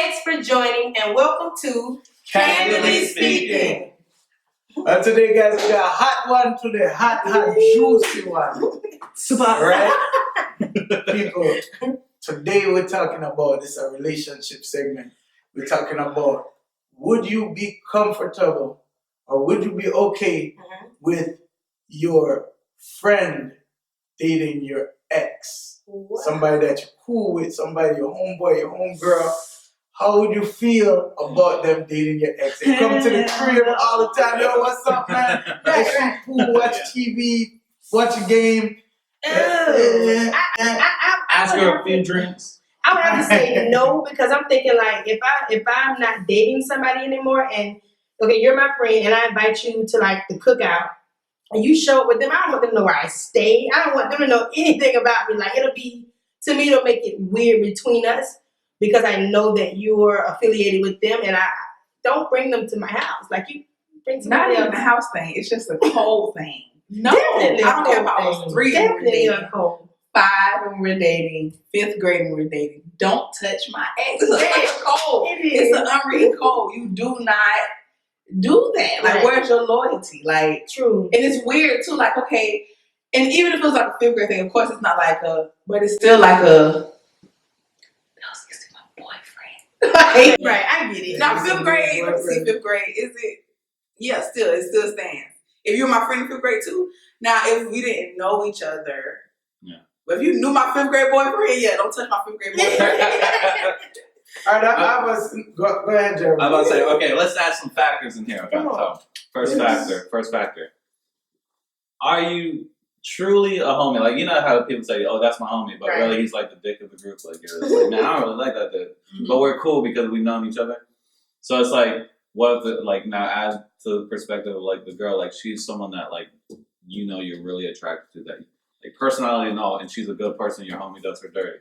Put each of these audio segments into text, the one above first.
Thanks for joining and welcome to Candidly Speaking. Today, guys, we got a hot one today. Hot, juicy one. Super. Right? People, today we're talking about this a relationship segment. We're talking about would you be comfortable or would you be okay with your friend dating your ex? What? Somebody that you're cool with, somebody, your homeboy, your homegirl. How would you feel about them dating your ex? They come to the crib all the time. Yo, what's up, man? Right. Cool, watch TV, watch a game. Ask her a few drinks. I would have to say no because I'm thinking like if I'm not dating somebody anymore and okay, you're my friend and I invite you to like the cookout and you show up with them, I don't want them to know where I stay. I don't want them to know anything about me. Like it'll make it weird between us because I know that you're affiliated with them and I don't bring them to my house. Like you bring somebody Not even else. a house thing. It's just a cold thing. No, Definitely I don't care if I cold was thing. 3 when we're Definitely dating, a cold. 5 when we're dating, 5th grade when we're dating. Don't touch my ex. It's like a cold. It's an unwritten code. You do not do that. Like, Right. where's your loyalty? Like, True. and it's weird too. Like, okay, and even if it was like a 5th grade thing, of course it's not like but it's still like that was used to be my boyfriend. Like, Right, I get it. now 5th grade, let's see, 5th grade, is it? Yeah, it still stands. If you're my friend in 5th grade too, now if we didn't know each other, but if you knew my 5th grade boyfriend, don't touch my 5th grade boyfriend. All right, I was go ahead, Jeremy. I'm about to say, okay, let's add some factors in here. Okay, Come on. so first factor. Are you truly a homie? Like, you know how people say, oh, that's my homie, but Right. really he's like the dick of the group. Like, you're just like, man, I don't really like that dude. But we're cool because we've known each other. So it's like, what if it, like, now add to the perspective of like the girl, like she's someone that like, you know, you're really attracted to, that like personality and all, and she's a good person, your homie does her dirty.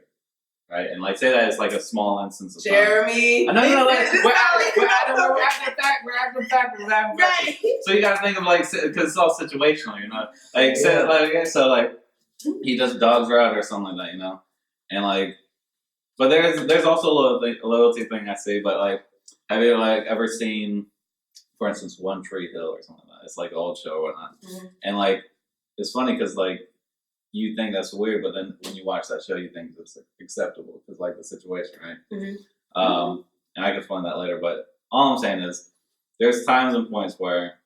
Right? And like, say that it's like a small instance of Jeremy. I know, like, we're Right. adding factors. So you gotta think of like, because it's all situational, you know? Like, say, like, so like, he just dogs her out or something like that, you know? And like, but there's also a loyalty thing I say, but like, have you like ever seen, for instance, One Tree Hill or something like that? It's like an old show or whatnot. Mm-hmm. And like, it's funny because like, you think that's weird, but then when you watch that show, you think it's acceptable because like the situation, right? Mm-hmm. And I can explain that later. But all I'm saying is, there's times and points where,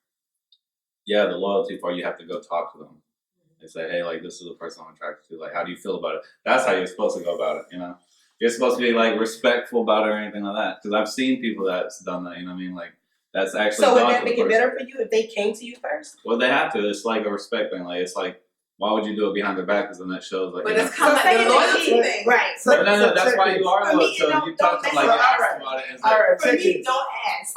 the loyalty part, you have to go talk to them and say, hey, like this is the person I'm attracted to. Like, how do you feel about it? That's how you're supposed to go about it. You know, you're supposed to be like respectful about it or anything like that. Because I've seen people that's done that. You know what I mean? Like that's actually. So would gone that to the make it person. better for you if they came to you first? Well, they have to. It's like a respect thing. Like it's like, why would you do it behind their back? Because then that shows like. But you know, it's kind of like the loyalty thing. Right. but no, that's why you are For me, loyal. So don't- you talk to them like you don't ask mess about it. And All right, For take me, it. don't ask.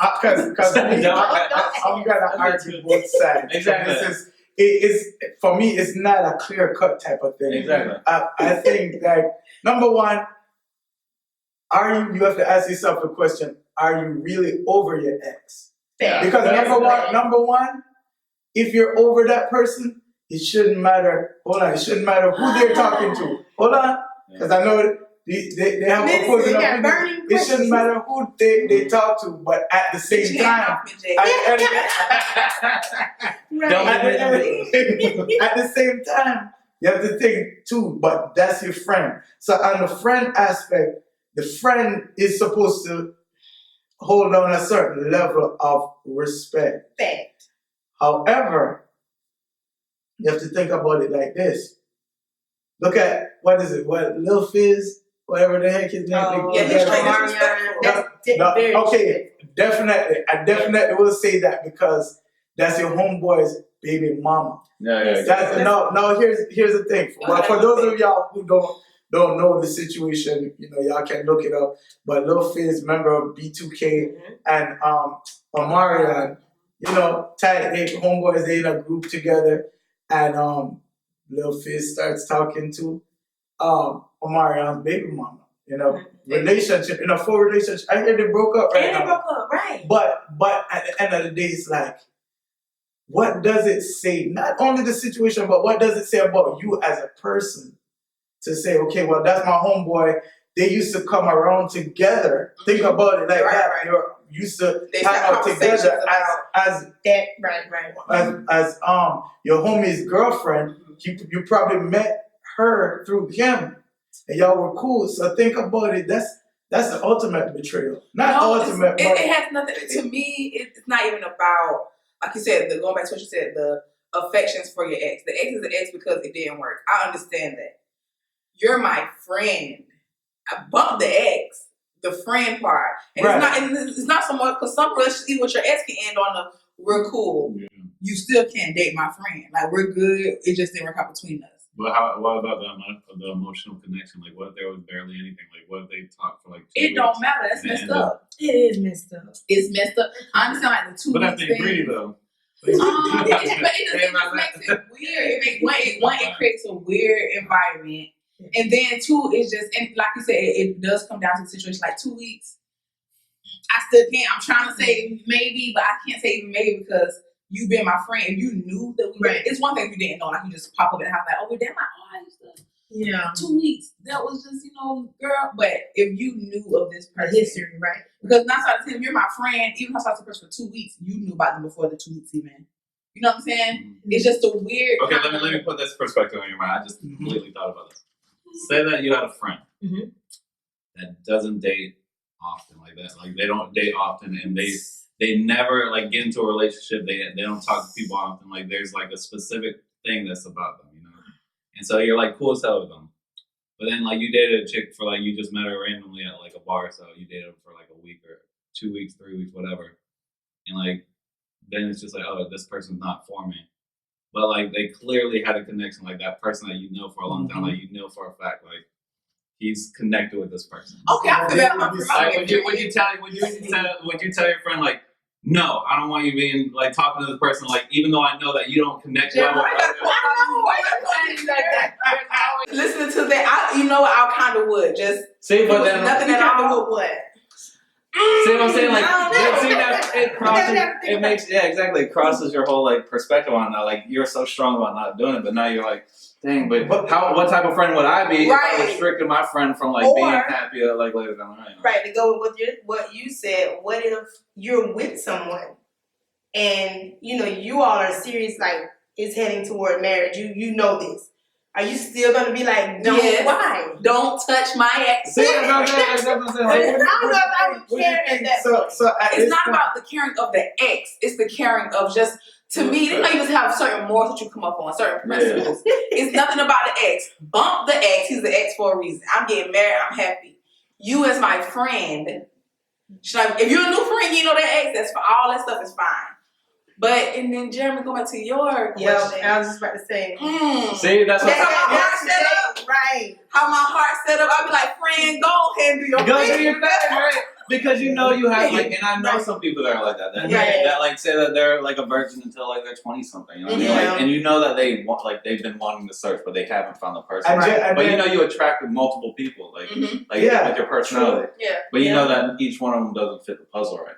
Because Don't I'm gonna argue both sides. Exactly. This is for me. It's not a clear cut type of thing. Exactly. I think like number one, you have to ask yourself a question: are you really over your ex? Yeah. Because number one, if you're over that person, it shouldn't matter. Hold on, it shouldn't matter who they're talking to. Hold on, because I know they have opposing opinions. It shouldn't matter who they talk to, but at the same time, at the same time, you have to think too. But that's your friend. So on the friend aspect, the friend is supposed to hold on a certain level of respect. Fact. However, you have to think about it like this. Look at, what is it? What, Lil Fizz? Whatever the heck his name is. He's very Okay, definitely. I definitely will say that because that's your homeboy's baby mama. Yeah. No, here's the thing. Well, for those of y'all who don't know the situation, you know, y'all can look it up. But Lil Fizz, member of B2K, and Omarion, you know, tight homeboys, they in a group together, and Lil Fizz starts talking to Omarion's baby mama. You know, relationship, in a full relationship. I hear they broke up right now. Right. But at the end of the day, it's like, what does it say? Not only the situation, but what does it say about you as a person? To say, okay, well, that's my homeboy. they used to come around together. Think about it like that. Right. They were used to They hang start out conversations together about as That right. as your homie's girlfriend. You probably met her through him, and y'all were cool. So think about it. That's the ultimate betrayal. Not ultimate, but it has nothing. To me, it's not even about, like you said, going back to what you said, the affections for your ex. The ex is an ex because it didn't work. I understand that. You're my friend. I bumped the ex, the friend part, and it's not so much because some relationships, even with your ex, can end on a "we're cool." Yeah. You still can't date my friend. Like, we're good. It just didn't work out between us. But what about the emotional connection? Like, what if there was barely anything? Like, what if they talked for like 2 It weeks? don't matter. That's messed up. It is messed up. It's messed up. I understand like the 2 But weeks if they agree thing. though. But it just makes it weird. It creates a weird environment. And then two, it's just, and like you said, it does come down to the situation. Like 2 weeks, I still can't. I'm trying to say maybe, but I can't say even maybe because you've been my friend. If you knew that we were, it's one thing if you didn't know, like you just pop up in the house like, oh, we're damn, like, oh, I used to. Yeah. 2 weeks. That was just, girl. But if you knew of this person, history, right? because 9 times out of 10, if you're my friend, even if I saw the person for 2 weeks, you knew about them before the 2 weeks even. You know what I'm saying? Mm-hmm. It's just a weird. Okay, let me put this perspective on your mind. I just completely thought about this. Say that you had a friend that doesn't date often like that. Like they don't date often, and they never like get into a relationship. They don't talk to people often. Like there's like a specific thing that's about them, And so you're like cool as hell with them. But then like you dated a chick for like you just met her randomly at like a bar, so you dated her for like a week or 2 weeks, 3 weeks, whatever, and like then it's just like, oh, this person's not for me. But like they clearly had a connection, like that person that you know for a long time, like you know for a fact, like he's connected with this person. Okay, I feel that. Like would you tell your friend like, no, I don't want you being like talking to this person, like even though I know that you don't connect well with Listening to that, I kind of would just see, but then nothing at all. What? See what I'm saying? Like, see that it crosses. It makes exactly. It crosses your whole like perspective on that. Like you're so strong about not doing it, but now you're like, dang. But what type of friend would I be if I restricted my friend from like being happy like later down the line? Right. To go with what you said. What if you're with someone, and you all are serious, like it's heading toward marriage. You know this. Are you still gonna be like, no? Yes. Why? Don't touch my ex. See, that's what I'm saying. I don't know if I would care at that point. So it's not about the caring of the ex. It's the caring of just, to me, they know you just have certain morals that you come up on, certain principles. It's nothing about the ex. Bump the ex. He's the ex for a reason. I'm getting married. I'm happy. You as my friend, if you're a new friend, you know that ex, that's for all that stuff is fine. But, and then Jeremy, go back to your question. I was just about to say. See, that's how my heart set up. Right. How my heart set up. I'll be like, friend, go ahead and do your thing. Right? Because you have like, and I know some people that are like that. That like say that they're like a virgin until like they're 20 something. You know what I mean? Like, and you know that they want, like they've been wanting to search, but they haven't found the person. But you attract multiple people, like with your personality. Yeah. But you know that each one of them doesn't fit the puzzle right.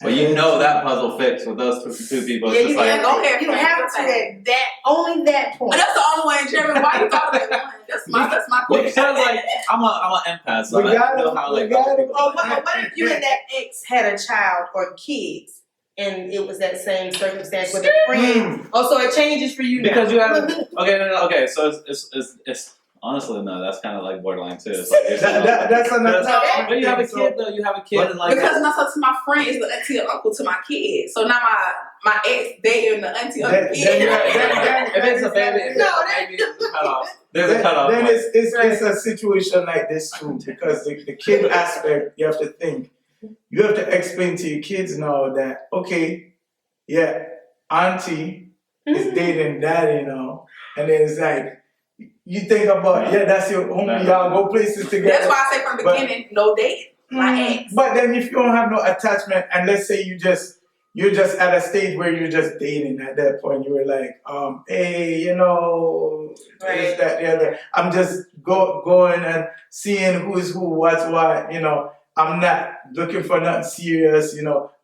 But you know that puzzle fits with those two people. It's just like, go ahead. You have to that only that point. But that's the only way, Jeremy. Why you thought of that one? That's my question. Because like I'm an empath, so I know how like other people. What if you and that ex had a child or kids, and it was that same circumstance with a friend? Oh, so it changes for you because now. You have okay. So it's honestly no, that's kind of like borderline too. It's like that's another. But you have a kid though. You have a kid, and like because my friend is the auntie or uncle to my kid. So now my ex dating the auntie or the kid. If it's a baby, there's a cutoff. There's a cutoff. Then it's a situation like this too, because the kid aspect, you have to think. You have to explain to your kids now that auntie is dating daddy now, and then it's like. You think about that's your homie, y'all go places together. That's why I say from the beginning, no dating. My ex. But then if you don't have no attachment, and let's say you're just at a stage where you're just dating at that point, you were like, hey, this, that, the other. I'm just going and seeing who's who, what's what, I'm not looking for nothing serious,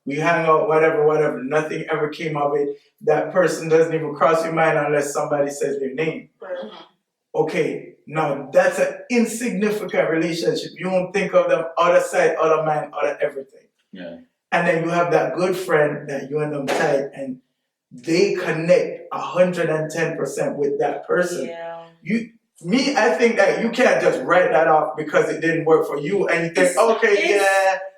we hang out, whatever. Nothing ever came of it. That person doesn't even cross your mind unless somebody says their name. Mm-hmm. Okay, No, that's an insignificant relationship. You don't think of them other side, other man, other everything. Yeah. And then you have that good friend that you and them tight, and they connect 110% with that person. Yeah. I think that you can't just write that off because it didn't work for you, and you think,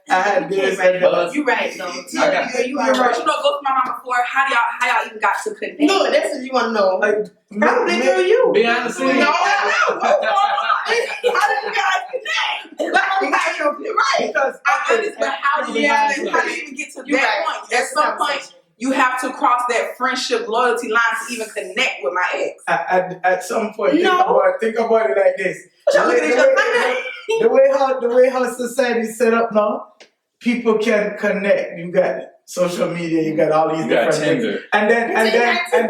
I had this and that. You're right, though. You're right. You know, go to my mom before. How y'all even got to connect? No, that's what you want to know. Like, Probably through you. Be honest with you. No. How did you guys connect? You're right. Because I understand, but how do you even get to that point? At some point, you have to cross that friendship loyalty line to even connect with my ex. at some point, No. think about it like this. Y'all looking at each other. The way how society is set up now, people can connect. You got social media, you got all these You got different things. Tinder. And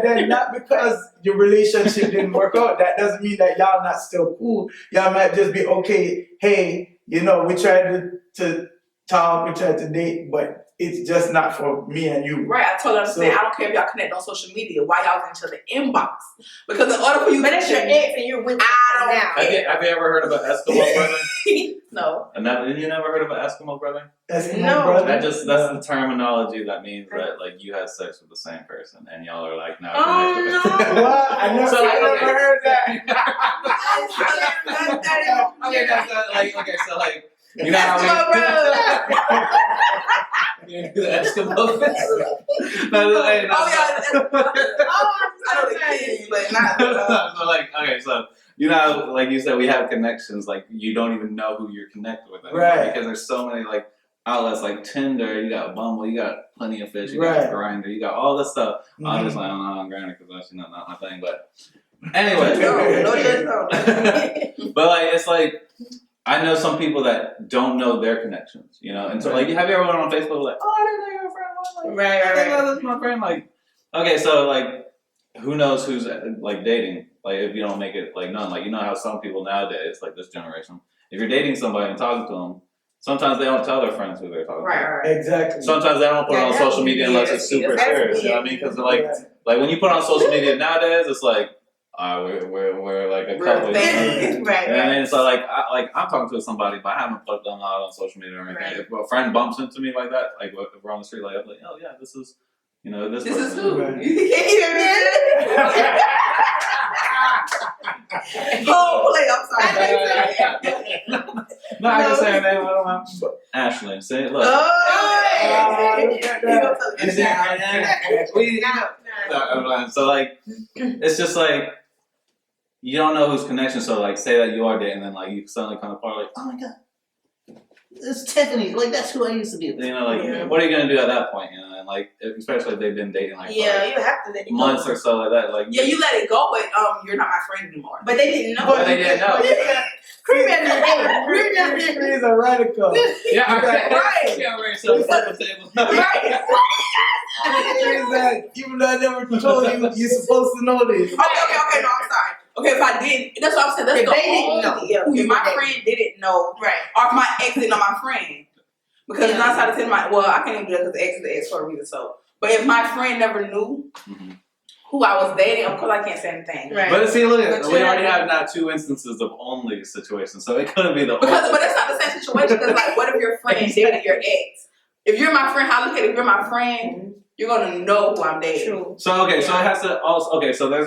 then not because your relationship didn't work out, that doesn't mean that y'all not still cool. Y'all might just be okay, hey, we tried to talk, we tried to date, but it's just not for me and you. Right, I totally understand. So, I don't care if y'all connect on social media. Why y'all in each other inbox? Because in order for you But that's your ex and you're with them now. Have you ever heard of an Eskimo brother? No. You never heard of an Eskimo brother? no, brother. That's the terminology that means that like you had sex with the same person and y'all are like now connected. Oh, What? I never heard that. So you know how we the Eskimo No, hey, no. I know the kids, but not. So you know, like you said, we have connections. Like you don't even know who you're connected with anymore, Right. because there's so many like outlets like Tinder. You got Bumble. You got Plenty of Fish. You Right. got Grindr. You got all this stuff. Mhm. Honestly, I don't know on Grindr because that's not my thing. But anyway, No. but like it's like I know some people that don't know their connections, and so like have you ever went on Facebook like, oh, I didn't know you were a friend. Right. Oh, that's my friend. Like, okay, so like, who knows who's like dating? Like, if you don't make it like known, like how some people nowadays, like this generation, if you're dating somebody and talking to them, sometimes they don't tell their friends who they're talking to. Right. Exactly. Sometimes they don't put it on social media unless it's super serious. You know what I mean? Because like when you put it on social media nowadays, it's like, we're like a couple. Right. And I mean, so like I'm talking to somebody, but I haven't put them out on social media or anything. Right. If a friend bumps into me like that, like if we're on the street, like I'm like, oh yeah, this is, this This is person. who? Right. You can't hear me. Oh, play. I'm sorry. No, I can say her name. I don't know. Ashley, say it. Look. So like, it's just like you don't know whose connection. So like, say that you are dating, and then like you suddenly come apart, like, oh my god, it's Tiffany. Like that's who I used to be. What are you gonna do at that point? And like, especially if they've been dating like you have to let it go. months or so like that. Like Yeah, you let it go, but you're not my friend anymore. But they didn't know. But they didn't know. Cream at the He's a radical. Yeah, Right. Yeah, we're so at the table. Even though I never told you, you're supposed to know this. Okay, no, I'm sorry. Okay, if I did, that's what I'm saying. That's If the they didn't only know yeah. who If you my were friend didn't know, Right. or if my ex didn't know my friend, because Yeah. 9 out of 10, I can't even do that because the ex is the ex for a reason. So, but if my friend never knew who I was dating, of course I can't say anything. Right. But see, look, But we you already know- have now 2 instances of only situations, so it couldn't be the But that's not the same situation. Because like, what if your friend dated your ex? If you're my friend, how look at it? If you're my friend, you're gonna know who I'm dating. True. So okay, so it has to also so there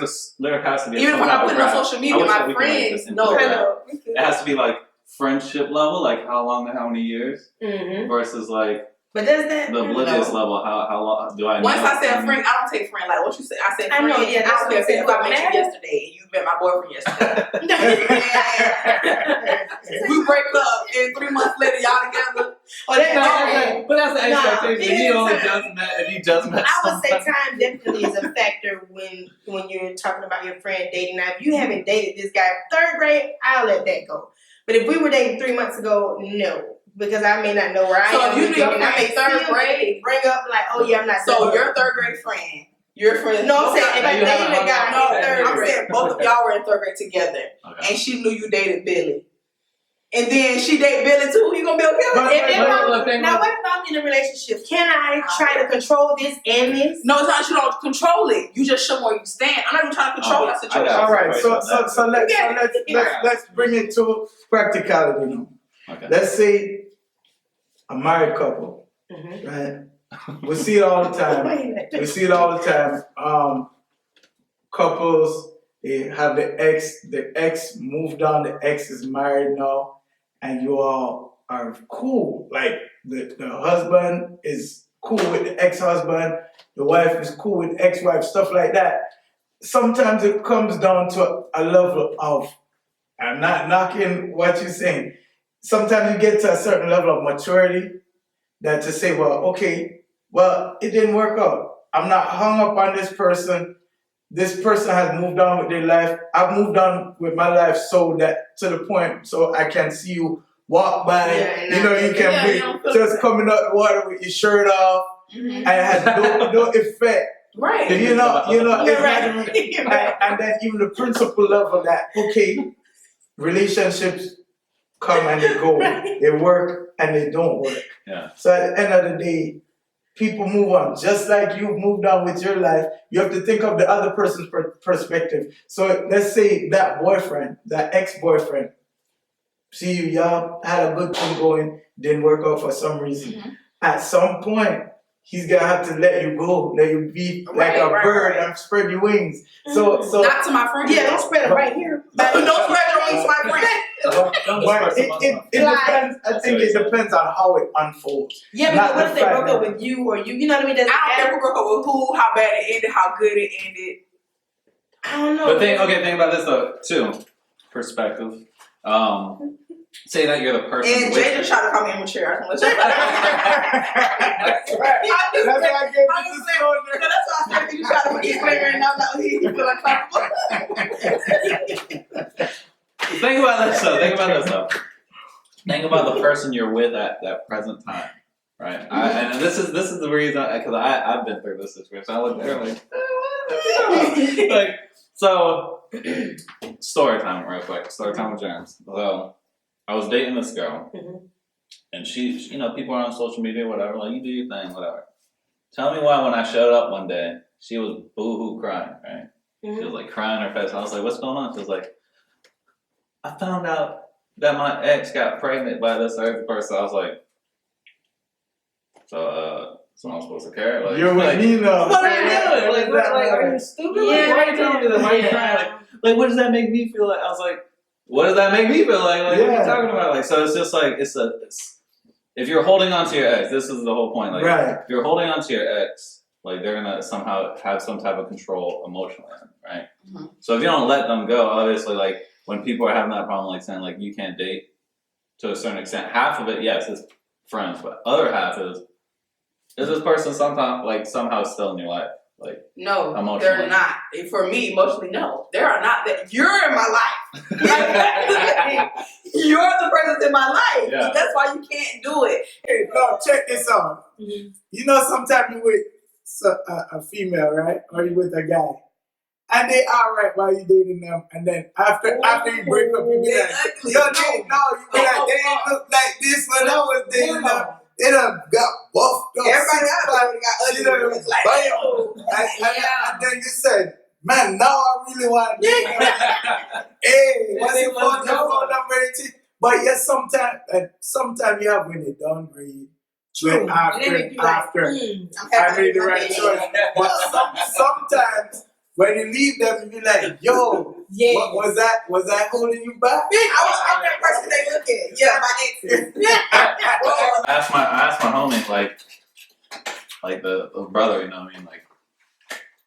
has to be Even if some I'm type not of putting on graph. social I media, wish that my we could make friends this into know. a graph. It has to be like friendship level, like how long, how many years, Mm-hmm. versus like But does that? the oblivious level. How long do I know? Once I say a friend, I don't take friend. Like what you say, I say I friend. know, yeah, I don't care that's if what I I'm met saying. you yesterday and you met my boyfriend yesterday. We break up and 3 months later y'all together. But that's the expectation. If you just met I would say somebody. time definitely is a factor when you're talking about your friend dating. Now, if you haven't dated this guy 3rd grade, I'll let that go. But if we were dating 3 months ago, no. Because I may not know where I So am. if you knew your and I may friend 3rd see him, grade, bring up like, oh yeah, I'm not. so done. your 3rd grade friend, your friend. No, I'm saying if I you haven't dated a guy hung out in with 3rd I'm grade. saying both of y'all were in 3rd grade together, Okay. and she knew you dated Billy. and then she date Billy too, you gonna be okay with But- it? Now, what if I'm in a relationship? Can I try to control this and this? No, it's not that you don't control it. You just show where you stand. I'm not even trying to control that situation. All right, so let's bring it to practicality now. Okay. Let's say a married couple, Mm-hmm. right? We see it all the time. We see it all the time. Couples, they have the ex moved on, the ex is married now, and you all are cool. Like the husband is cool with the ex-husband, the wife is cool with the ex-wife, stuff like that. Sometimes it comes down to a level of, I'm not knocking what you're saying. Sometimes you get to a certain level of maturity that to say, well, okay, well, it didn't work out. I'm not hung up on this person. This person has moved on with their life. I've moved on with my life so that to the point so I can see you walk by. You know, you can be just coming out the water with your shirt off, and it has no effect. Right. You know, You're it's right. not even, and then even the principle level that okay, relationships come and they go, they work and they don't work. Yeah. So at the end of the day, people move on. Just like you've moved on with your life, you have to think of the other person's perspective. So let's say that boyfriend, that ex-boyfriend, see you, y'all had a good thing going, didn't work out for some reason. Mm-hmm. At some point, he's gonna have to let you go, let you be like a bird and spread your wings. So Not to my friend. Yeah, don't spread it right here. Don't spread your wings to my friend. it depends. I think it depends on how it unfolds. Yeah, Not but what if the they fact broke up that- with you or you know what I mean? Does it I don't care matter? who broke up with who, how bad it ended, how good it ended. I don't know. But think about this though, too. Perspective. Say that you're the person. And with- Jay just tried to call me immature. I just want to let That's you know. why I gave I you was this saying, shoulder. that's why I said you try to be clear and I'm like, he feel uncomfortable. Think about this though. Think about the person you're with at that present time, right? And this is the reason because I've been through this situation. I look there like so. Story time, real quick. Story time with James. So I was dating this girl, and she, you know, people are on social media, whatever. Like you do your thing, whatever. Tell me why when I showed up one day, she was boo-hoo crying, right? She was like crying her face. I was like, "What's going on?" She was like, "I found out that my ex got pregnant by this other person." I was like, so I'm supposed to care? Like, You're with me now. what are you doing? Like, are you stupid? Yeah, Like, why are you telling me that? Why are you crying? Like, what does that make me feel like? I was like, what does that make me feel like? Like, what are you talking about? Like, so it's just like, if you're holding on to your ex, this is the whole point. Like, Right. if you're holding on to your ex, like, they're gonna somehow have some type of control emotionally, right? Mm-hmm. So if you don't let them go, obviously, like, when people are having that problem, like saying, like, you can't date to a certain extent, half of it, yes, is friends, but other half is this person somehow still in your life? Like, No, emotionally. they're not. And for me, emotionally, no. They are not. You're in my life. You're the person in my life. Yeah. That's why you can't do it. Hey, no, check this out. You know, sometimes you with a female, right? Or you with a guy. And they all right while you dating them. And then after you break up, you be like, Exactly. yo, you be like, they ain't look like this when I was dating them. They done got buffed up. Everybody else already got ugly. It's like, And then you said, man, now I really want to date them. Hey, what's your phone number? But yes, sometimes you have when they downgrade. When after I made the right choice. But sometimes when you leave them, you be like, yo, what was that holding you back? I'm that person they look at. Yeah, my ex. I asked my homie, like the brother, you know what I mean? Like,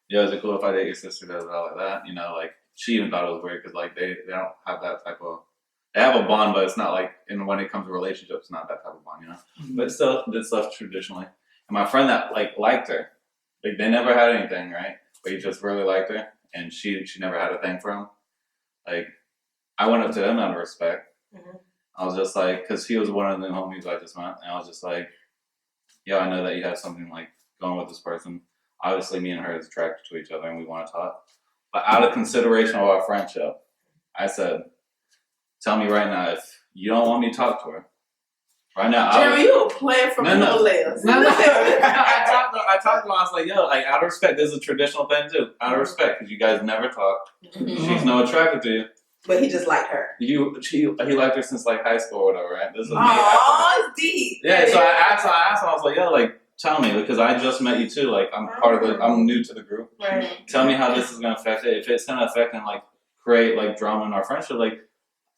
yo, is it cool if I date your sister, does it all like that? You know, like, she even thought it was weird because, like, they don't have that type of, they have a bond, but it's not like, and when it comes to relationships, it's not that type of bond, you know? But still, did stuff traditionally. And my friend that, like, liked her, like, they never had anything, right? But he just really liked her, and she never had a thing for him. Like, I went up to him out of respect. I was just like, because he was one of the homies I just met, and I was just like, yo, I know that you have something like going with this person. Obviously, me and her is attracted to each other, and we want to talk. But out of consideration of our friendship, I said, tell me right now if you don't want me to talk to her. Right now, Jeremy, you a player from the Himalayas. No. I talked to him. I was like, yo, like out of respect, this is a traditional thing too. Out of respect, because you guys never talk. She's no attracted to you. But he just liked her. He liked her since like high school or whatever, right? This is it's deep. Yeah, so I asked him, I was like, yo, like, tell me, because I just met you too. Like, I'm new to the group. Right. Tell me how this is gonna affect it. If it's gonna affect and like create like drama in our friendship, like,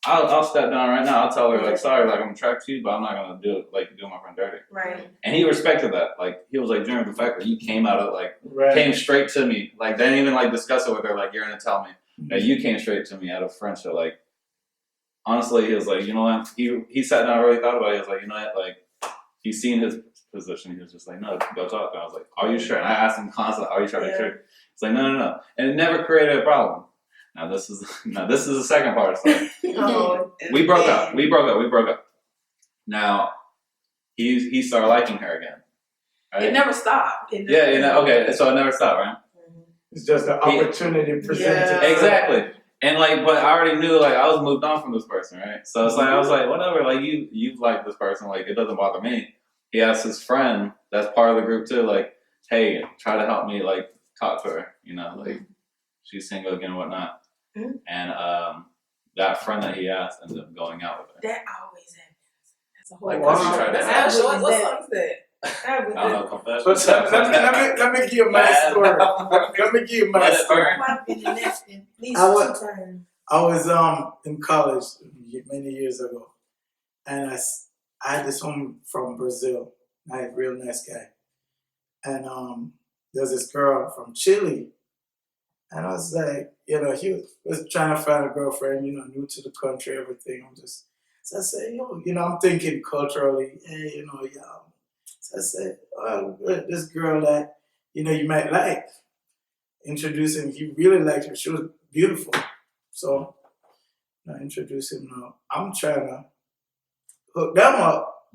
I'll step down right now. I'll tell her like, sorry, like I'm attracted to you, but I'm not gonna do my friend dirty. Right. And he respected that. Like, he was like, Jeremy, the fact that you came out of like came straight to me, like didn't even like discuss it with her. Like, you're gonna tell me that you came straight to me out of friendship. Like, honestly, he was like, you know what? He sat down and really thought about it. He was like, you know what? Like, he's seen his position. He was just like, no, go talk. And I was like, are you sure? And I asked him constantly, are you sure? Sure? He's like, no. And it never created a problem. Now this is the second part of the story. We broke up. Now he started liking her again. Right? It never stopped. Okay, so it never stopped, right? It's just an opportunity presented. Exactly. And like, but I already knew like I was moved on from this person, right? So it's like I was like, whatever, like you like this person, like it doesn't bother me. He asked his friend that's part of the group too, like, hey, try to help me like talk to her, you know, like she's single again and whatnot. And that friend that he asked ended up going out with her. That always happens. That's a whole Like, lot. she tried to That's have What song is that? I don't know, confession. Let me give you my story. Let me give you my story. I was in college many years ago, and I had this homie from Brazil, real nice guy, and there's this girl from Chile, and I was like, he was trying to find a girlfriend, new to the country, everything. So I said, I'm thinking culturally, hey, So I said, oh, this girl that, you might like. Introduced him. He really liked her. She was beautiful. So I introduced him. Now I'm trying to hook them up,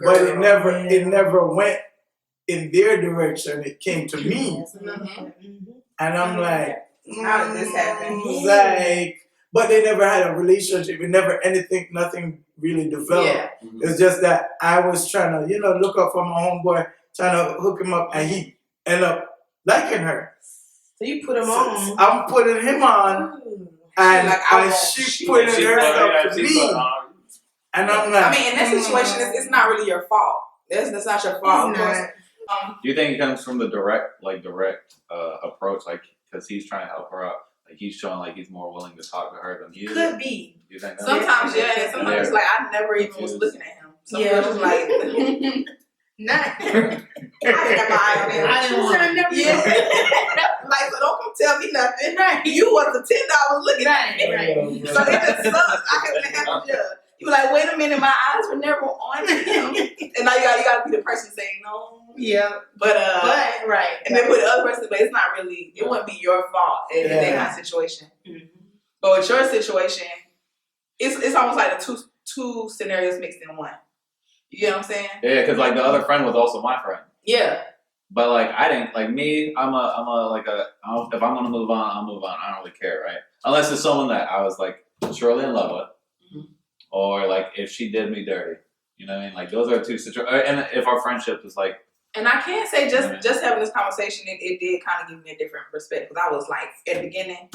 but it never went in their direction. It came to me, and I'm like, how did this happen? Like, but they never had a relationship. It never nothing really developed. Yeah. It's just that I was trying to, look up for my homeboy, trying to hook him up, and he ended up liking her. So you put him on. I'm putting him on, and she putting herself to me. And I'm like, I mean, in that situation, it's not really your fault. That's not your fault. Do you think it comes from the direct approach, like because he's trying to help her out, like he's showing like he's more willing to talk to her than he is? Could be. Do you think that? Sometimes, and sometimes it's like I never even was looking at him. Some girls just like, not. I didn't have my eye on him. I didn't want to. Like, so don't come tell me nothing. You was the $10 looking at me. Right. So it just sucks. I couldn't have to judge. You were like, wait a minute, my eyes were never on him. And now you gotta be the person saying no. Yeah. But right. And then with the other person, but it's not really, it wouldn't be your fault in that kind of situation. But with your situation, it's almost like the two scenarios mixed in one. You get what I'm saying? Yeah, because like the other friend was also my friend. Yeah. But like I didn't like me. I'm if I'm gonna move on, I'll move on. I don't really care, right? Unless it's someone that I was like truly in love with, or like if she did me dirty. You know what I mean? Like those are two situations. And if our friendship is like. And I can't say just having this conversation, it did kind of give me a different perspective. I was like, at the beginning,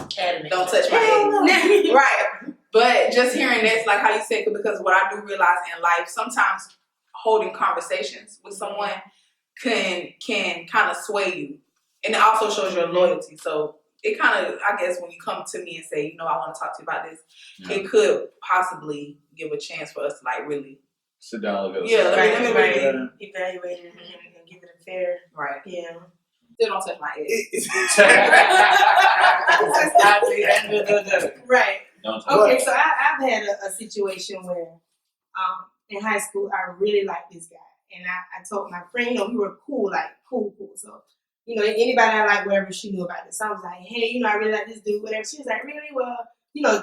don't touch my head. Right. But just hearing this, like how you said, because what I do realize in life, sometimes holding conversations with someone can kind of sway you. And it also shows your loyalty. So it kind of, I guess, when you come to me and say, I want to talk to you about this, it could possibly give a chance for us to like really sit down, look at it. Yeah, let me evaluate it and give it a fair. Right. Yeah. Still don't touch my head. Right. Don't okay, so I've had a situation where in high school I really liked this guy. And I told my friend, we were cool. So, anybody I like, whatever, she knew about this. So I was like, hey, I really like this dude, whatever. She was like, really? Well,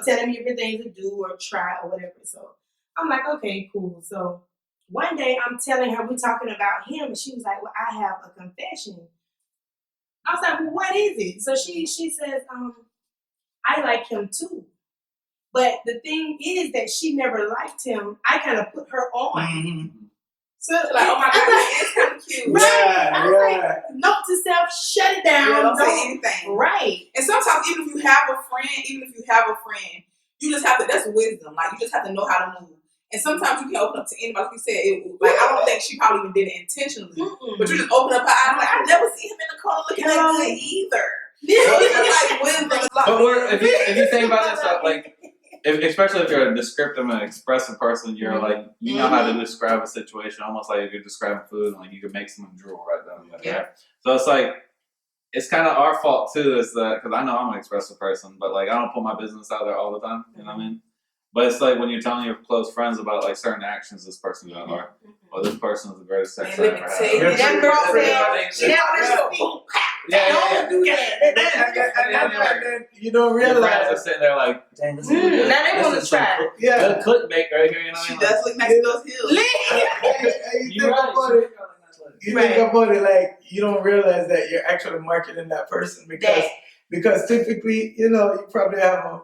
telling me different things to do or try or whatever. So I'm like, okay, cool. So one day I'm telling her, we're talking about him, and she was like, well, I have a confession. I was like, well, what is it? So she says, I like him too. But the thing is that she never liked him. I kind of put her on. Mm-hmm. So Like, oh my God, it's kind of cute. Right. I was Yeah. like, note to self, shut it down. Yeah, don't say anything. Right. And sometimes even if you have a friend, you just have to, that's wisdom. Like, you just have to know how to move. And sometimes you can open up to anybody. Like you said, like, I don't think she probably even did it intentionally. But you just open up her eyes, like, I never see him in the corner looking that good either. So it's like wisdom. But if you think about this, like, especially if you're a descriptive and expressive person, you're like, you know how to describe a situation, almost like if you're describing food, and like you can make someone drool right then and there. Right? So it's like, it's kind of our fault too, is that, because I know I'm an expressive person, but like I don't put my business out there all the time, you know what I mean? But it's like when you're telling your close friends about like certain actions this person done, or this person is the greatest sex I ever had. That girl said, don't do that. And then you don't Your friends realize. are sitting there like, dang, this is good. Now they want to This is some try. good clickbait right here, you know what I She mean? does look nice in those heels. You think about it. You think about it, like you don't realize that you're actually marketing that person because typically, you know, you probably have a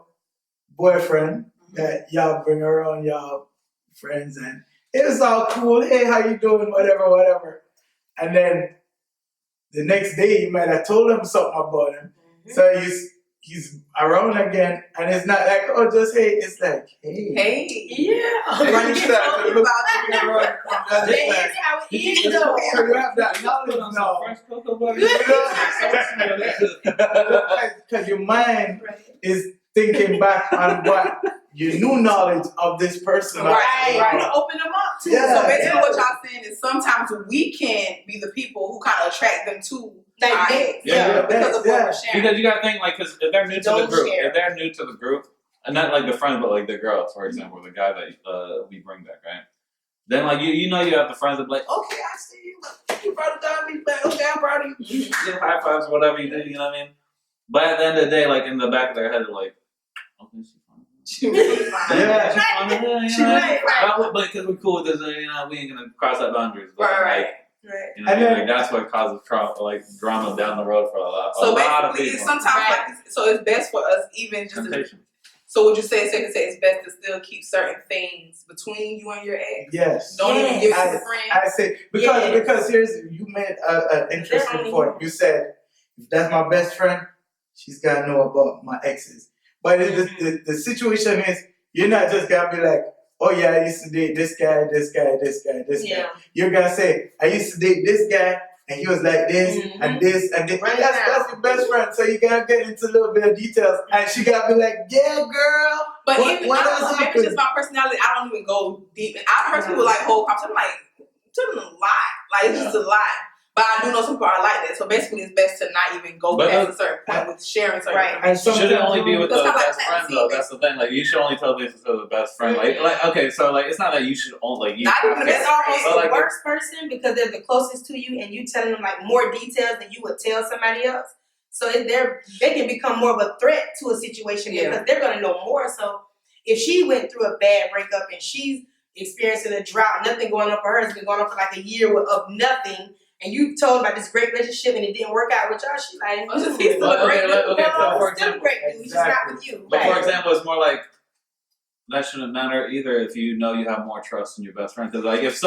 boyfriend that y'all bring around y'all friends and it's all cool. Hey, how you doing? Whatever. And then the next day you might have told him something about him. So he's around again and it's not like, oh, just hey, it's like, hey. Yeah. And you start to look around from the other That side. is how it is, though. So you have that knowledge now. Because your mind is thinking back on what your new knowledge of this person. Right. You to open them up too. Yeah, so basically what y'all saying is sometimes we can be the people who kind of attract them to our ex. Because of what we're sharing. Because you gotta think, like, because if they're new to the group, and not like the friends, but like the girls, for example, the guy that we bring back, right? Then like you know you have the friends that be like, okay, I see you. You brought it down, me back. Okay, I'm proud of you. You give high fives or whatever you do, you know what I mean? But at the end of the day, like in the back of their head, they're like, okay, she's fine. She really fine. Yeah. She's fine. But because we're cool with this, you know, we ain't gonna cross that boundaries. But, Right. You know, like that's what causes drama down the road for a lot of people. Sometimes so it's best for us even just Temptation. So would you say it's best to still keep certain things between you and your ex? Yes. Don't even give it to the friend. I say because you made an interesting point. You said if that's my best friend, she's gotta know about my exes. But the situation is you're not just gonna be like, oh yeah, I used to date this guy. You're gonna say, I used to date this guy and he was like this and this and this. Right, that's your best friend. So you gotta get into a little bit of details. And she gotta be like, yeah, girl. But what maybe it's just my personality. I don't even go deep. And I've heard people like whole conversation. I'm like, it's a lot. Like it's just a lot. But I do know some people are like that. So basically, it's best to not even go past a certain point with sharing certain information. And should it only be with the best friend though? That's the thing. Like you should only tell this to the best friend. Like okay, so like it's not that you should only like you. Not even it's almost the like, worst person because they're the closest to you, and you telling them like more details than you would tell somebody else. So they can become more of a threat to a situation because they're gonna know more. So if she went through a bad breakup and she's experiencing a drought, nothing going on for her, it's been going on for like a year of nothing. And you told about this great relationship and it didn't work out with y'all. She's like, he's still a great dude. So for still a great dude. He's just not with you. But for example, it's more like that shouldn't matter either if you know you have more trust in your best friend. Because like if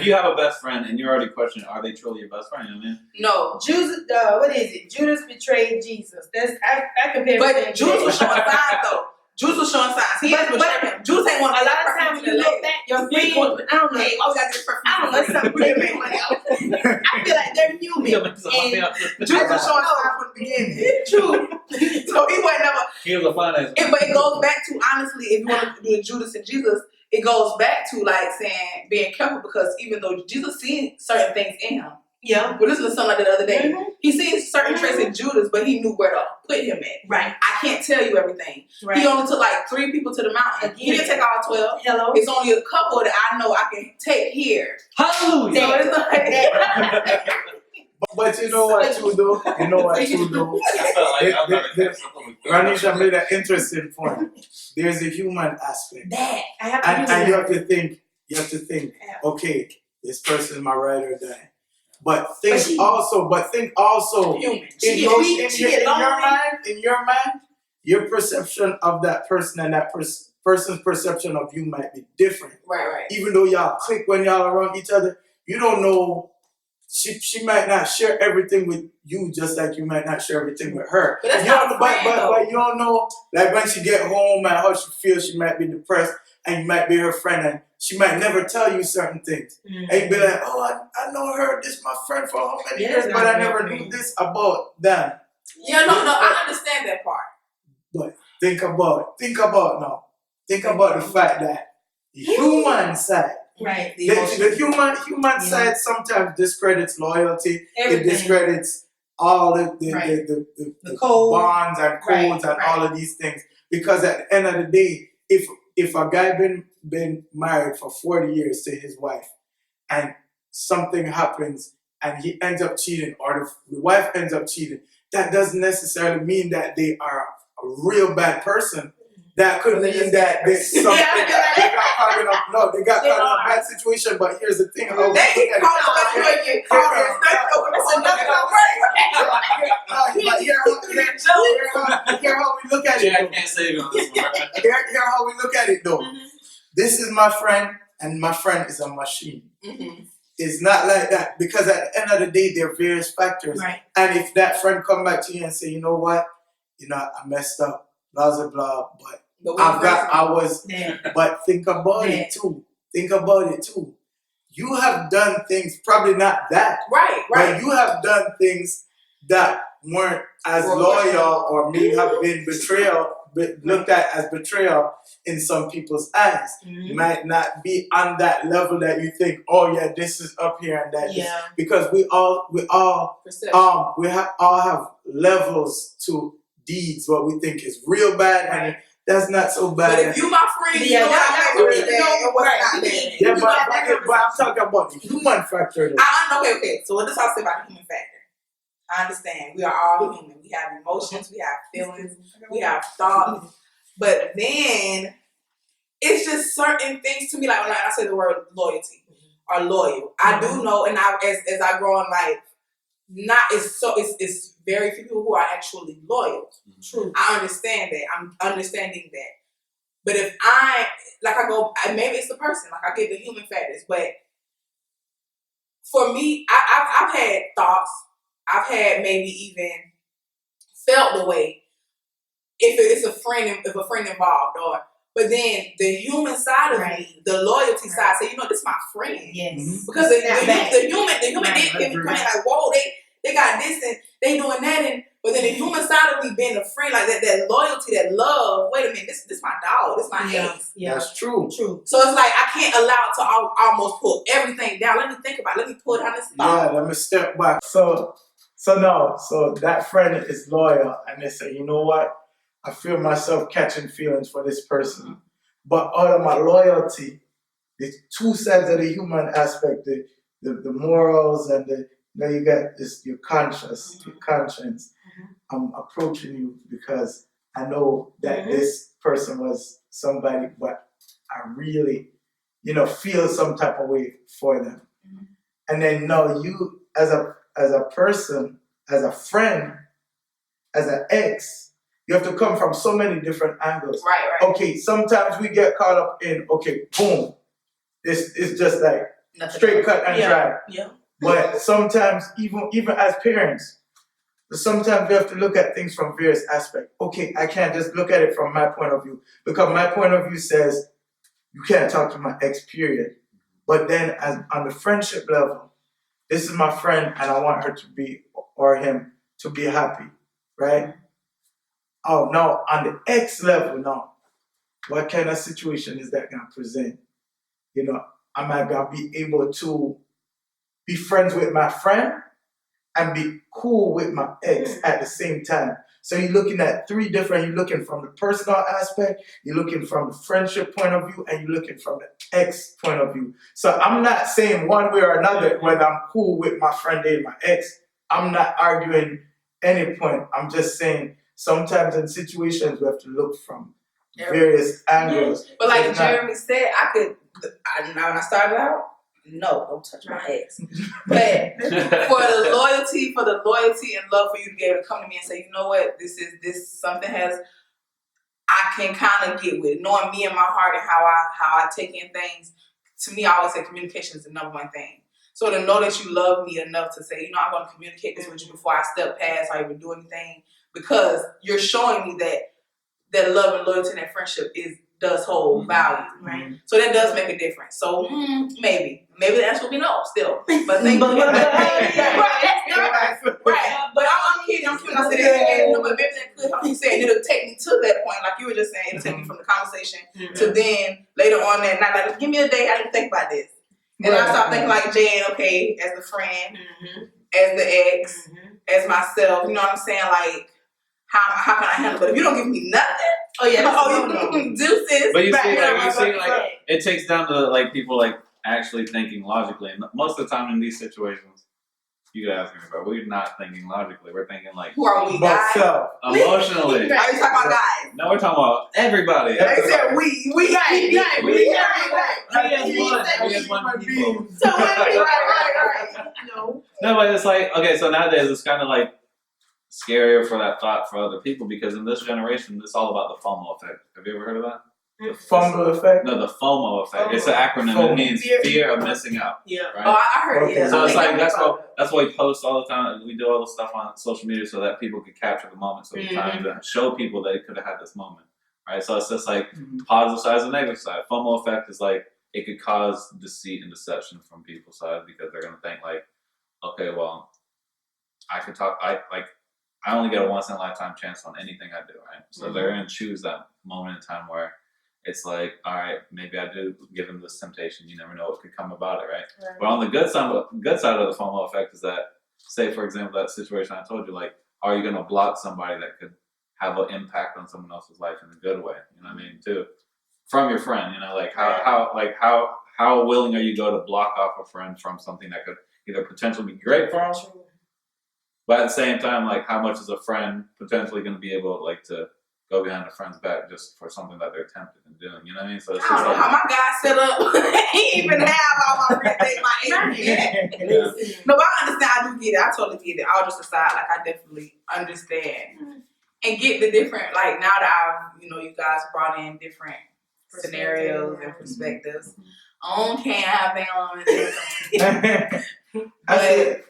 you have a best friend and you're already questioning, are they truly your best friend? You know what I mean? No. Judas, what is it? Judas betrayed Jesus. That's I compare. But Judas was showing signs though. Judas was showing signs. He didn't betray him. Judas ain't one of a lot of times when you look back, your friend, I don't know. Hey, why we got this perfume? I don't know, something they make money out. I feel like they're human. And Judas was showing signs from the beginning. True. So he wasn't never. He was a finance. But it goes back to honestly, if you want to do the Judas and Jesus, it goes back to like saying being careful because even though Jesus seen certain things in him. Yeah. We listened to something like that the other day. He seen certain traits in Judas, but he knew where to put him at. Right. I can't tell you everything. Right. He only took like 3 people to the mountain. He didn't take all 12. Hello. It's only a couple that I know I can take here. Hallelujah. So it's like But you know what you do? You know what you do? Ranisha made an interesting point. There's a human aspect. And you have to think, okay, this person is my ride or die. But think also, human. in your mind, your perception of that person and that person's perception of you might be different. Right. Even though y'all click when y'all are around each other, you don't know. She might not share everything with you, just like you might not share everything with her. But that's not a friend, but you don't know, like when she get home and how she feels, she might be depressed, and you might be her friend, and she might never tell you certain things. And you be like, oh, I know her, this is my friend for how many years, but I never knew this about them. Yeah, no, I understand that part. But think about the fact that the human side, Right. the human side sometimes discredits loyalty. Everything. It discredits all the code. bonds and codes and all of these things. Because at the end of the day, if a guy been married for 40 years to his wife, and something happens and he ends up cheating, or the wife ends up cheating, that doesn't necessarily mean that they are a real bad person. That could mean that there's something they got caught in a bad situation. But here's the thing: They get caught up when you get caught Hear how we look at it. I can't save you on this one. Hear how we look at it, though. This is my friend, and my friend is a machine. It's not like that, because at the end of the day, there are various factors. Right. And if that friend come back to you and say, you know what, I messed up, blah blah blah, but but think about it too. Think about it too. You have done things, probably not that. Right. But you have done things that weren't as loyal, or may have been looked at as betrayal in some people's eyes. Might not be on that level that you think, oh yeah, this is up here and that. Yeah. Because we all have levels to deeds, what we think is real bad, and that's not so bad. But if you my friend, you know I'm really bad and what's not bad. Yeah, but I'm talking about the human factor. Okay. So what does I say about the human factor? I understand. We are all human. We have emotions, we have feelings, we have thoughts. But then it's just certain things to me, like when I say the word loyalty or loyal. I do know, and as I grow in life, it's very few people who are actually loyal. True. I understand that. I'm understanding that. But if maybe it's the person. Like I get the human factors, but for me, I've had thoughts. I've had maybe even felt the way if it's a friend involved, but then the human side of me, the loyalty side, say, this is my friend. Yes. Because the human did come in like, whoa, they got this and they doing that, but then the human side of me being a friend, like that loyalty, that love. Wait a minute, this my dog, this my ace. Yeah, that's true. So it's like I can't allow it to almost pull everything down. Let me think about it. Let me pull it on this thought. Yeah, let me step back. So that friend is loyal, and they say, you know what? I feel myself catching feelings for this person, but out of my loyalty, the two sides of the human aspect, the morals and you got this your conscience. I'm approaching you because I know that this person was somebody, but I really, feel some type of way for them. And then you as a person, as a friend, as an ex, you have to come from so many different angles. Right. Okay, sometimes we get caught up in, boom. It's just like straight cut and dry. Yeah. But sometimes, even as parents, sometimes we have to look at things from various aspects. Okay, I can't just look at it from my point of view, because my point of view says you can't talk to my ex, period. But then on the friendship level, this is my friend and I want her to be, or him, to be happy, right? Oh, no, on the ex level, no. What kind of situation is that going to present? Am I going to be able to be friends with my friend and be cool with my ex at the same time? So you're looking at three different, you're looking from the personal aspect, you're looking from the friendship point of view, and you're looking from the ex point of view. So I'm not saying one way or another whether I'm cool with my friend and my ex. I'm not arguing any point. I'm just saying sometimes in situations we have to look from various angles. But like Jeremy said, when I started out, no, don't touch my ex. But for the loyalty and love for you to be able to come to me and say, you know what, this something has I can kind of get with. Knowing me and my heart and how I take in things, to me, I always say communication is the number one thing. So to know that you love me enough to say, I'm going to communicate this with you before I step past or even do anything, because you're showing me that love and loyalty and that friendship does hold value. Right. So that does make a difference. So maybe the answer will be no still. But thank you. Right. But I'm kidding. I said that, but maybe that could help you say, and it'll take me to that point, like you were just saying, it'll take me from the conversation to then later on that night, like, give me a day, I didn't think about this. And I start thinking like Jen, okay, as the friend, as the ex, as myself, you know what I'm saying? Like, how can I handle it? But if you don't give me nothing, deuces. But you right, see, it takes down to like people like actually thinking logically, and most of the time in these situations, you guys think about, we're not thinking logically. We're thinking like, who are we, But guys? self. Emotionally. Are you talking about guys? No, we're talking about everybody. They said we as one people. So right. No. No, but it's like, okay, so nowadays it's kind of like scarier for that thought for other people, because in this generation, it's all about the FOMO effect. Have you ever heard of that? The FOMO effect? No, the FOMO effect. It's an acronym. FOMO. It means fear of missing out. Yeah. Right? Oh, I heard it. Okay. So it's like that's why we post all the time. We do all the stuff on social media so that people could capture the moments of the time and show people that they could have had this moment, right? So it's just like positive side and negative side. FOMO effect is like it could cause deceit and deception from people's side, because they're gonna think like, okay, well, I could talk. I only get a once in a lifetime chance on anything I do, right? So they're gonna choose that moment in time where it's like, all right, maybe I do give them this temptation. You never know what could come about it, right? But on the good side of the FOMO effect is that, say for example, that situation I told you, like, are you gonna block somebody that could have an impact on someone else's life in a good way? You know what I mean? Too, from your friend, like how willing are you to go to block off a friend from something that could either potentially be great for them, but at the same time, like, how much is a friend potentially going to be able like to go behind a friend's back just for something that they're tempted in doing? You know what I mean? So it's I just don't know how my guy set up. He even have all my friends date my age yet. No, but I understand. I do get it. I totally get it. I'll just aside, like, I definitely understand and get the different. Like, now that I've, you guys brought in different scenarios and perspectives. Okay, I've been on it.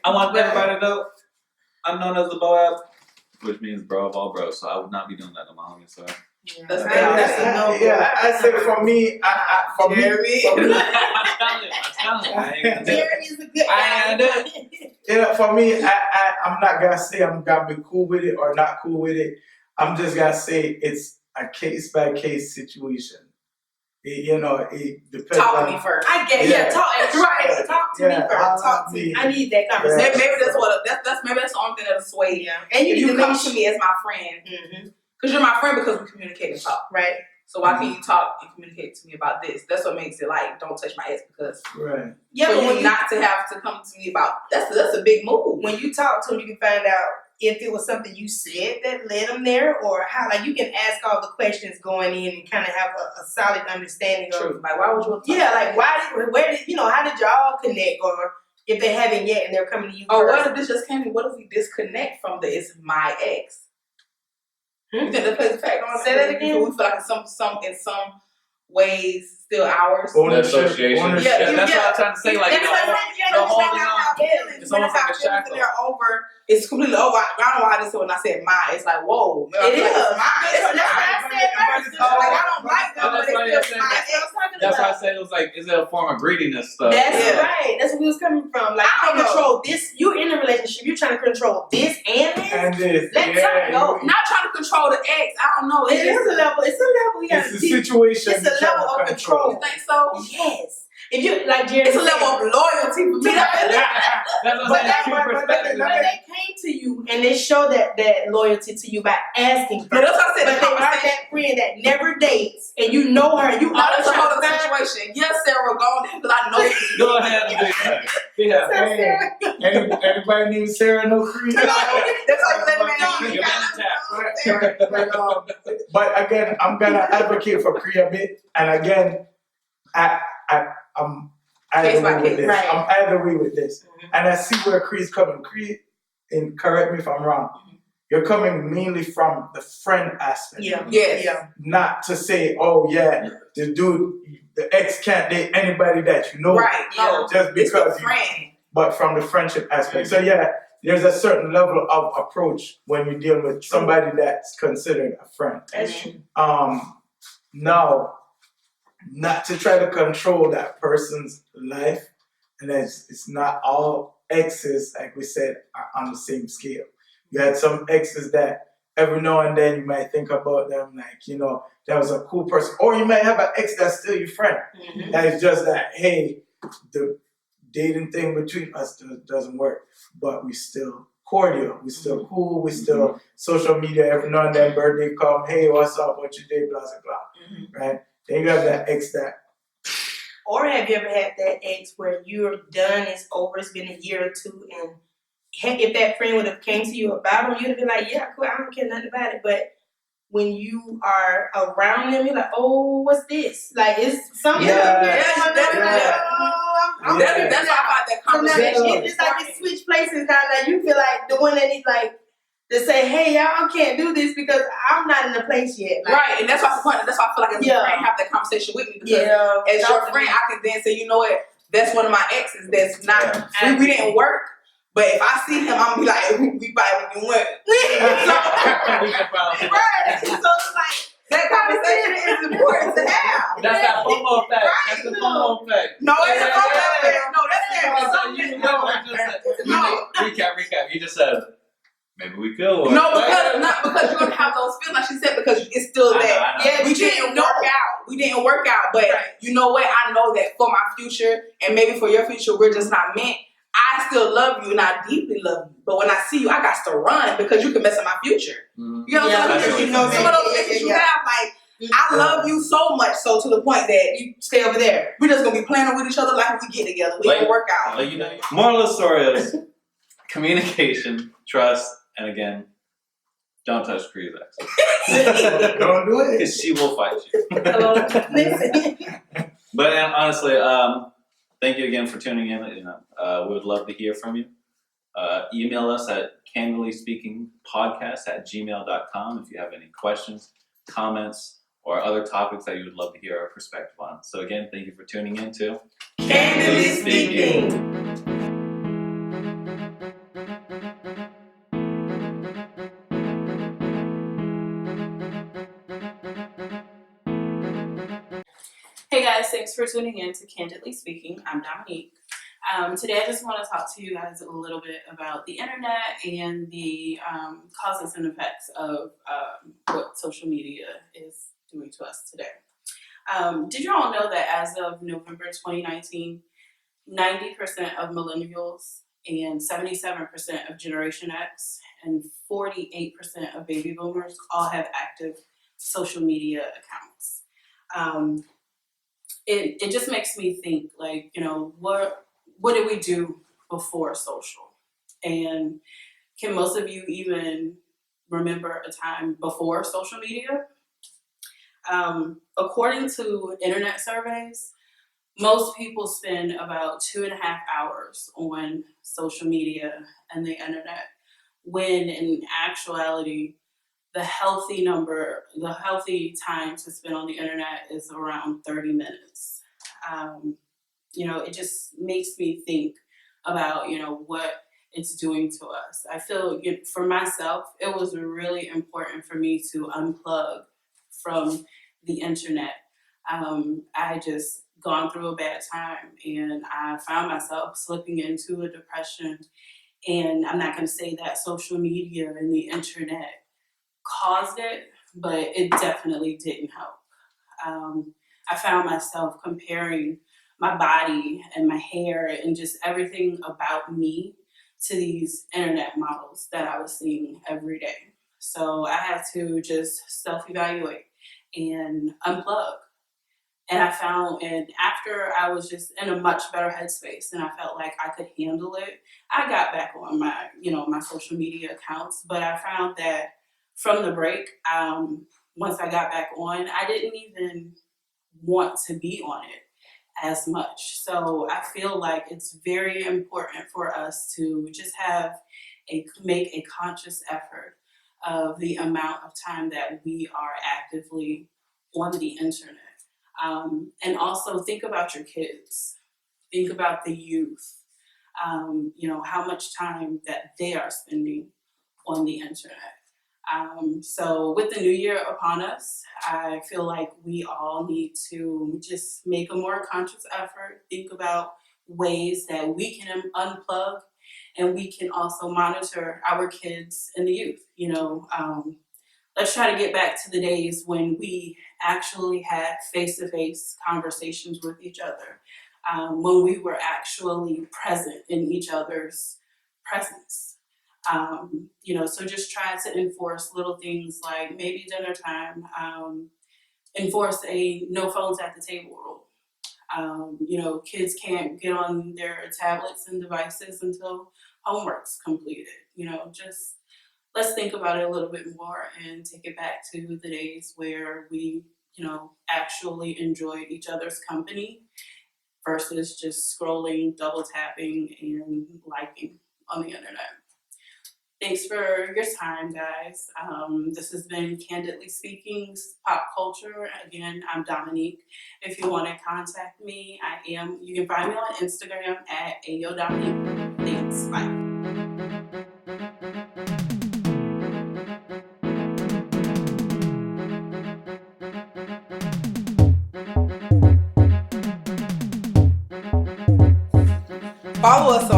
I want everybody to know I'm known as the Boab, which means bro of all bros. So I would not be doing that to my homie. So That's I say for me, for me, for me, I'm not gonna say I'm gonna be cool with it or not cool with it. I'm just gonna say it's a case by case situation. It depends. Talk on to me first. I get it. Talk to me first. Talk to me. I need that conversation. Maybe that's the only thing that'll sway you. And if you need come to me as my friend, because you're my friend because we communicate and talk. Right. So why can't you talk and communicate to me about this? That's what makes it like, don't touch my ex, because Yeah, for you not to have to come to me about that's a big move. When you talk to him, you can find out if it was something you said that led him there, or how. Like, you can ask all the questions going in and kind of have a solid understanding of. Like, why would you? Yeah, like where did how did y'all connect, or if they haven't yet and they're coming to you? Or first. what if this just came? What if we disconnect from the it's my ex? You think that plays a factor on it? Say that again. We feel like in some ways still ours. Association. Yeah, that's what I'm trying to say. Like, it's almost like a shackle. They're over. It's completely over. I don't know why this is when I said my. It's like, whoa. It is. Like, mine. That's what I said first. Like, I don't like them, but it's still my ex. That's why I said it was like, is it a form of greediness stuff? That's right. That's where we was coming from. Like, I can control this. You're in a relationship. You're trying to control this and this. And this. Let something go. Not trying to control the ex. I don't know. It is a level. It's a level. We It's a situation. It's a level of control. You think so? Yes. If you like, Jerry, it's a level of loyalty for me. But they came to you and they show that loyalty to you by asking. But that's what I said. But they are that friend that never dates, and you know her. You know that's a whole other situation. Yes, Sarah, go on because I know you. Go ahead. Anybody named Sarah know Creed? That's how you let me know. But again, I'm gonna advocate for Cree a bit, and again, I'm either way with this. Right. I'm either way with this, and I see where Cree's coming. Cree, and correct me if I'm wrong. you're coming mainly from the friend aspect. Yes. Yeah. Not to say, oh yeah, the ex can't date anybody that you know. Right. No. Just It's because the friend. but from the friendship aspect. So yeah, there's a certain level of approach when you deal with somebody that's considered a friend. That's true. Now, not to try to control that person's life, and it's not all exes, like we said, are on the same scale. You had some exes that every now and then you might think about them like, that was a cool person. Or you might have an ex that's still your friend. Mm-hmm. That is just that, hey, the dating thing between us doesn't work, but we still cordial, we still cool, we still social media every now and then, birthday come, hey, what's up, what you did, blah, blah, blah, right? Then you have that ex that. Or have you ever had that ex where you're done, it's over, it's been a year or two, and heck, if that friend would have came to you about him, you'd have been like, yeah, cool, I don't care nothing about it, but when you are around them, you're like, oh, what's this? Like, it's something. That's why I find that conversation. It's like it switch places now. Like, you feel like the one that is like, to say, hey, y'all can't do this because I'm not in the place yet. Like, right, and that's why I feel like as a friend, have that conversation with me. Because as your friend, I can then say, you know what, that's one of my exes that's not, we didn't work. But if I see him, I'm gonna be like, we probably can work. Right. So it's like, that conversation is important to have. That's that FOMO effect. Right. That's the FOMO effect. No, it's a FOMO effect. No, that's Recap. You just said, maybe we could. No, because you're gonna have those feelings, like she said, because it's still there. Yeah, we didn't work out. But you know what? I know that for my future and maybe for your future, we're just not meant. I still love you and I deeply love you. But when I see you, I got to run because you can mess up my future. You know what I'm saying? You know, some of those things you have, like, I love you so much so to the point that you stay over there. We're just gonna be playing with each other like if we get together. We don't work out. Moral of the story is communication, trust, and again, don't touch Cree's ex. Don't do it. Because she will fight you. hello, listen. But honestly, thank you again for tuning in. We would love to hear from you. Email us at candidlyspeakingpodcast@gmail.com if you have any questions, comments, or other topics that you would love to hear our perspective on. So again, thank you for tuning in to Candidly Speaking. Hey guys, thanks for tuning in to Candidly Speaking. I'm Dominique. Today I just want to talk to you guys a little bit about the internet and the causes and effects of what social media is doing to us today. Did you all know that as of November 2019, 90% of millennials and 77% of Generation X and 48% of baby boomers all have active social media accounts? It just makes me think, like, what did we do before social? And can most of you even remember a time before social media? According to internet surveys, most people spend about 2.5 hours on social media and the internet, when in actuality, the healthy time to spend on the internet is around 30 minutes. It just makes me think about, what it's doing to us. I feel, for myself, it was really important for me to unplug from the internet. I just gone through a bad time and I found myself slipping into a depression. And I'm not going to say that social media and the internet caused it, but it definitely didn't help. I found myself comparing my body and my hair and just everything about me to these internet models that I was seeing every day. So I had to just self-evaluate and unplug. And after I was just in a much better headspace and I felt like I could handle it, I got back on my social media accounts. But I found that from the break, once I got back on, I didn't even want to be on it as much. So I feel like it's very important for us to just make a conscious effort of the amount of time that we are actively on the internet. And also think about your kids. Think about the youth. How much time that they are spending on the internet. So with the new year upon us, I feel like we all need to just make a more conscious effort, think about ways that we can unplug and we can also monitor our kids and the youth. Let's try to get back to the days when we actually had face-to-face conversations with each other, when we were actually present in each other's presence. So just try to enforce little things like maybe dinner time, enforce a no phones at the table rule. Kids can't get on their tablets and devices until homework's completed. Just let's think about it a little bit more and take it back to the days where we, actually enjoyed each other's company versus just scrolling, double tapping, and liking on the internet. Thanks for your time, guys. This has been Candidly Speaking Pop Culture. Again, I'm Dominique. If you want to contact me, you can find me on Instagram at AyoDominique. Thanks, bye. Follow us